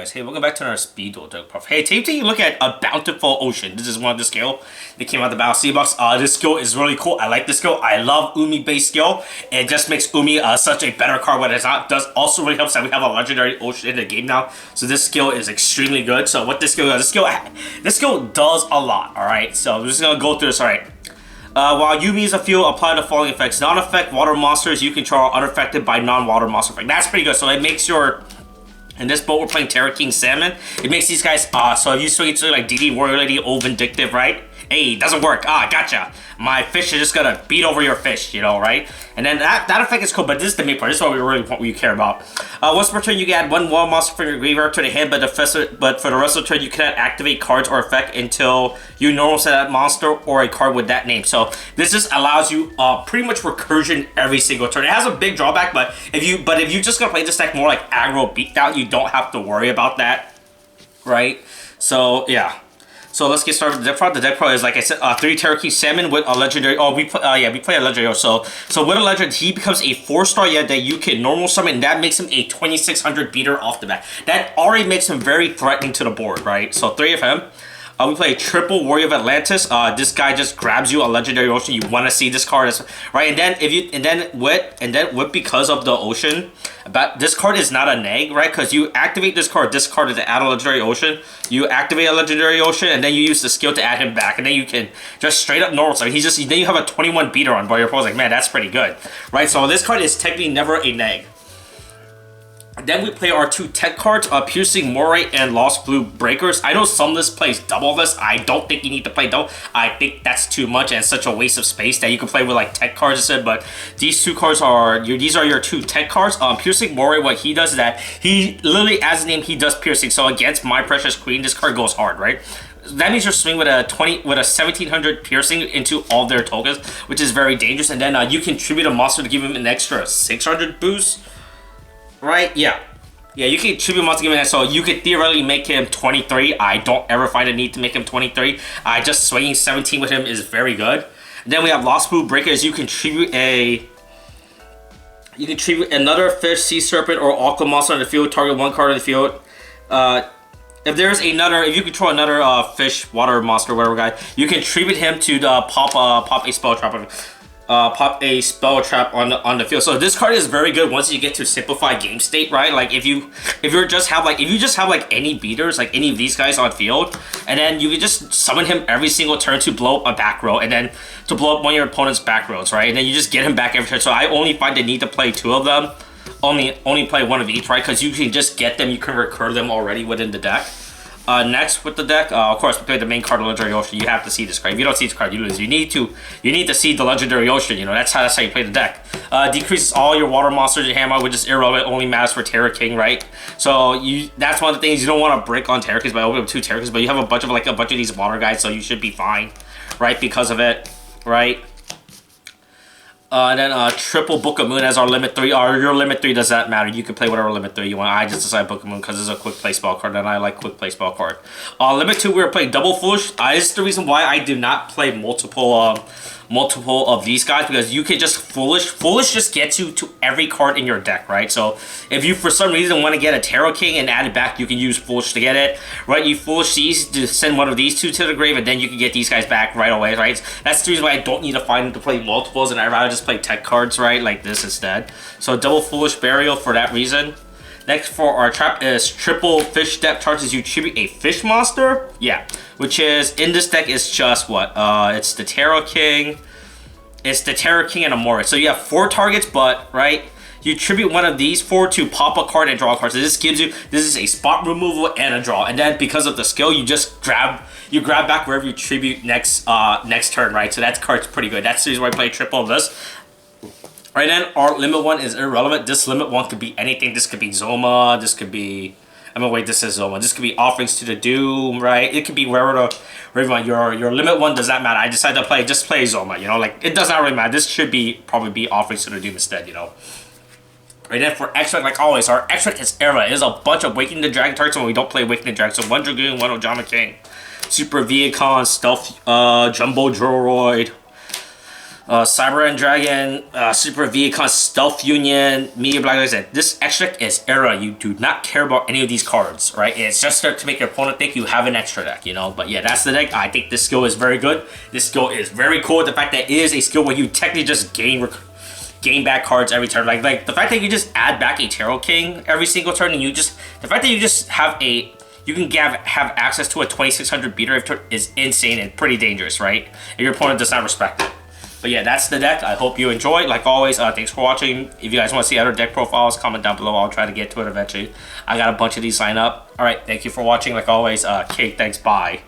guys? Hey, welcome back to another Speed Duel deck prof. Hey, take a look at a Bountiful Ocean. This is one of the skill that came out of the Battle C box. This skill is really cool. I like this skill. I love Umi based skill. It just makes Umi such a better card when it's not. Does also really helps that we have a legendary ocean in the game now. So this skill is extremely good. So what this skill does, this skill does a lot. All right. So we're just gonna go through this. All right. While Yumi is a field, apply the following effects. Non-effect water monsters you control are unaffected by non-water monster effect. That's pretty good. So it makes your... In this boat, we're playing Terra King Salmon. It makes these guys, so if you swing it to like DD, Warrior Lady, O Vindictive, right? Hey, it doesn't work. Gotcha. My fish is just gonna beat over your fish, you know, right? And then that effect is cool, but this is the main part. This is what we care about. Once per turn, you can add one wild monster from your graveyard to the hand, but for the rest of the turn, you cannot activate cards or effect until you normal set that monster or a card with that name. So this just allows you pretty much recursion every single turn. It has a big drawback, but if you just gonna play this deck more like aggro beatdown, you don't have to worry about that, right? So yeah. So let's get started with the deck pro. The deck pro is, like I said, 3 Terra King Salmon with a legendary. Oh, we play a legendary. So with a legend, he becomes a 4-star that you can normal summon, and that makes him a 2600 beater off the bat. That already makes him very threatening to the board, right? So 3 of him. We play a triple Warrior of Atlantis. This guy just grabs you a legendary ocean. You want to see this card, right? And then because of the ocean, this card is not a neg, right? Because you activate this card is to add a legendary ocean. You activate a legendary ocean, and then you use the skill to add him back, and then you can just straight up normal. So then you have a 21 beater on, but your opponent's like, man, that's pretty good, right? So this card is technically never a neg. Then we play our 2 tech cards, Piercing Moray and Lost Blue Breakers. I know some of this plays double this. I don't think you need to play double. I think that's too much and such a waste of space that you can play with like tech cards instead. But these 2 cards these are your 2 tech cards. Piercing Moray, what he does is that he literally, as the name, he does piercing. So against My Precious Queen, this card goes hard, right? That means you're swinging with a 1700 piercing into all their tokens, which is very dangerous. And then you contribute a monster to give him an extra 600 boost. Right? Yeah, you can tribute monster given that, so you could theoretically make him 23. I don't ever find a need to make him 23. Just swinging 17 with him is very good. And then we have Lost Blue Breakers. You can tribute another fish, sea serpent, or aqua monster on the field. Target 1 card on the field. If you control another fish, water monster, whatever guy, you can tribute him to pop a spell trap. Pop a spell trap on the field. So this card is very good once you get to simplify game state, right? Like if you just have like any beaters, like any of these guys on field, and then you can just summon him every single turn to blow up a back row, and then to blow up one of your opponent's back rows, right? And then you just get him back every turn. So I only find the need to play 2 of them. Only play 1 of each, right? Because you can just get them, you can recur them already within the deck. Next with the deck, of course, we play the main card of Legendary Ocean. You have to see this card. If you don't see this card, you lose. You need to see the Legendary Ocean. You know, that's how you play the deck. Decreases all your water monsters in your hand, which is irrelevant. Only matters for Terra King, right? So that's one of the things you don't want to brick on Terra Kings by opening up 2 Terra Kings, but you have a bunch of these water guys, so you should be fine, right? Because of it, right? And then triple Book of Moon as our limit 3. Your limit 3 does not matter. You can play whatever limit 3 you want. I just decided Book of Moon because it's a quick play spell card, and I like quick play spell card. Limit 2, we're playing Double Foolish. This is the reason why I do not play multiple of these guys, because you can just Foolish just gets you to every card in your deck, right? So if you for some reason want to get a Terra King and add it back, you can use Foolish to get it, right? You Foolish these to send one of these 2 to the grave, and then you can get these guys back right away, right? That's the reason why I don't need to find them to play multiples, and I'd rather just play tech cards, right? Like this instead. So double Foolish Burial for that reason. Next for our trap is triple fish deck charges you tribute a fish monster. Yeah, which is in this deck is just what? It's the Terra King. It's the Terra King and a Moray. So you have 4 targets, but right, you tribute one of these 4 to pop a card and draw a card. So this is a spot removal and a draw. And then because of the skill, you just grab back wherever you tribute next turn, right? So that card's pretty good. That's the reason why I play triple of this. Right then, our limit 1 is irrelevant. This limit 1 could be anything. This could be Zoma. This could be... this is Zoma. This could be Offerings to the Doom, right? It could be wherever you want. Your limit 1 does not matter. I decided to just play Zoma, you know? Like, it does not really matter. This should probably be Offerings to the Doom instead, you know? Right then, for extract, like always, our extract is Era. It is a bunch of Waking the Dragon targets when we don't play Waking the Dragon. So 1 Dragoon, 1 Ojama King, Super Viacon, Stealth, Jumbo Droid, Cyber and Dragon, Super Vehicon, Stealth Union, Media Black. Like I said, this extra deck is era. You do not care about any of these cards, right? It's just there to make your opponent think you have an extra deck, you know? But yeah, that's the deck. I think this skill is very good. This skill is very cool. The fact that it is a skill where you technically just gain back cards every turn. Like the fact that you just add back a Tarot King every single turn, and the fact that you just have you can have access to a 2600 beater every turn is insane and pretty dangerous, right? If your opponent does not respect it. But yeah, that's the deck. I hope you enjoyed. Like always, thanks for watching. If you guys want to see other deck profiles, comment down below. I'll try to get to it eventually. I got a bunch of these lined up. Alright, thank you for watching. Like always, Kate, thanks, bye.